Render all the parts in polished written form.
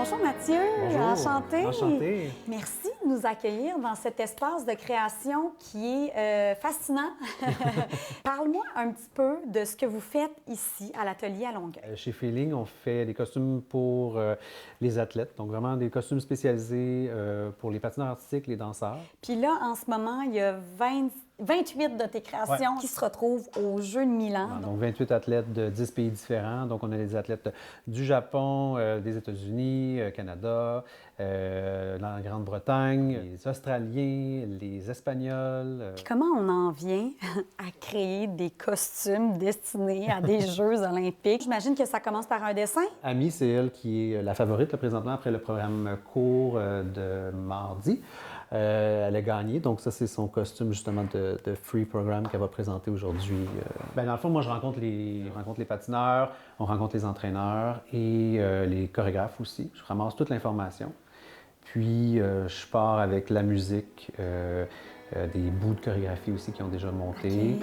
Bonjour Mathieu, Bonjour. enchantée. Enchanté. Merci de nous accueillir dans cet espace de création qui est fascinant. Parle-moi un petit peu de ce que vous faites ici à l'atelier à Longueuil. Chez Feeling, on fait des costumes pour les athlètes, donc vraiment des costumes spécialisés pour les patineurs artistiques, les danseurs. Puis là, en ce moment, il y a 28 de tes créations qui se retrouvent aux Jeux de Milan. Donc 28 athlètes de 10 pays différents. Donc on a des athlètes du Japon, des États-Unis, Canada, la Grande-Bretagne, les Australiens, les Espagnols. Puis comment on en vient à créer des costumes destinés à des Jeux olympiques? J'imagine que ça commence par un dessin. Amy, c'est elle qui est la favorite là, présentement après le programme court de mardi. Elle a gagné, donc ça c'est son costume justement de Free Program qu'elle va présenter aujourd'hui. Dans le fond, moi je rencontre les patineurs, on rencontre les entraîneurs et les chorégraphes aussi. Je ramasse toute l'information. Puis je pars avec la musique, des bouts de chorégraphie aussi qui ont déjà monté. Okay.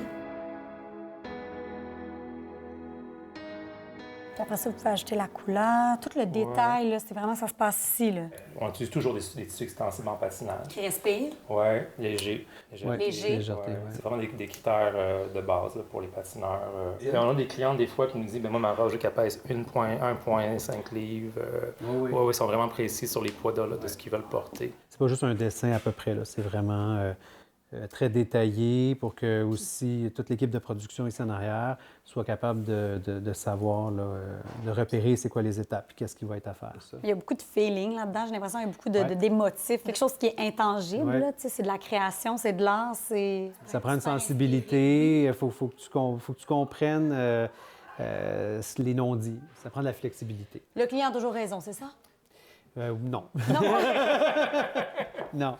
Puis après ça, vous pouvez ajouter la couleur, tout le détail, là, c'est vraiment, ça se passe ici. Là. On utilise toujours des tissus extensibles en patinage. Qui respire. Oui, léger. Léger. Ouais. C'est vraiment des critères de base là, pour les patineurs. Et on a des clientes des fois qui nous disent moi, ma robe, je veux qu'elle pèse 1,5 livres. Oui, ils sont vraiment précis sur les poids de ce qu'ils veulent porter. C'est pas juste un dessin à peu près, là. C'est vraiment très détaillé pour que aussi toute l'équipe de production ici en arrière soit capable de savoir, là, de repérer c'est quoi les étapes et qu'est-ce qui va être à faire. Ça. Il y a beaucoup de feeling là-dedans, j'ai l'impression qu'il y a beaucoup d'émotifs, quelque chose qui est intangible, là, c'est de la création, c'est de l'art, c'est... Ça prend une sensibilité, il faut que tu comprennes les non-dits, ça prend de la flexibilité. Le client a toujours raison, c'est ça? Non. Non. Non.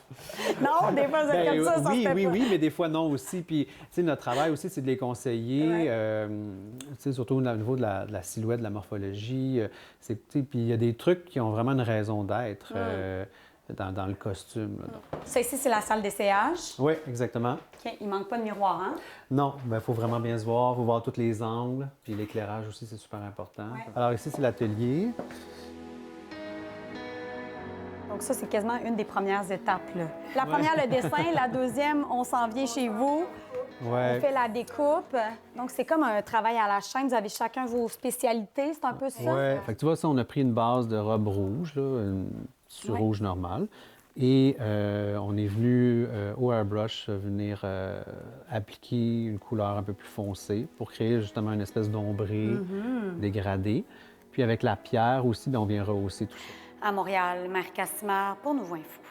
Non, des fois, vous êtes comme ça, ça se fait pas. Oui, mais des fois, non aussi. Puis, tu sais, notre travail aussi, c'est de les conseiller, tu sais, surtout au niveau de la silhouette, de la morphologie. Puis, il y a des trucs qui ont vraiment une raison d'être dans le costume. Là, ça ici, c'est la salle d'essayage. Oui, exactement. Okay. Il manque pas de miroir, hein? Non, il faut vraiment bien se voir, il faut voir tous les angles. Puis l'éclairage aussi, c'est super important. Ouais. Alors ici, c'est l'atelier. Donc ça, c'est quasiment une des premières étapes. Là. La première, le dessin. La deuxième, on s'en vient chez vous. Ouais. On fait la découpe. Donc, c'est comme un travail à la chaîne. Vous avez chacun vos spécialités. C'est un peu ça? Oui. Fait que tu vois, ça, on a pris une base de robe rouge, là, une tissu rouge normal. Et on est venu au airbrush venir appliquer une couleur un peu plus foncée pour créer justement une espèce d'ombré dégradé. Puis avec la pierre aussi, on vient rehausser tout ça. À Montréal, Marie Cassimard pour Nouveau Info.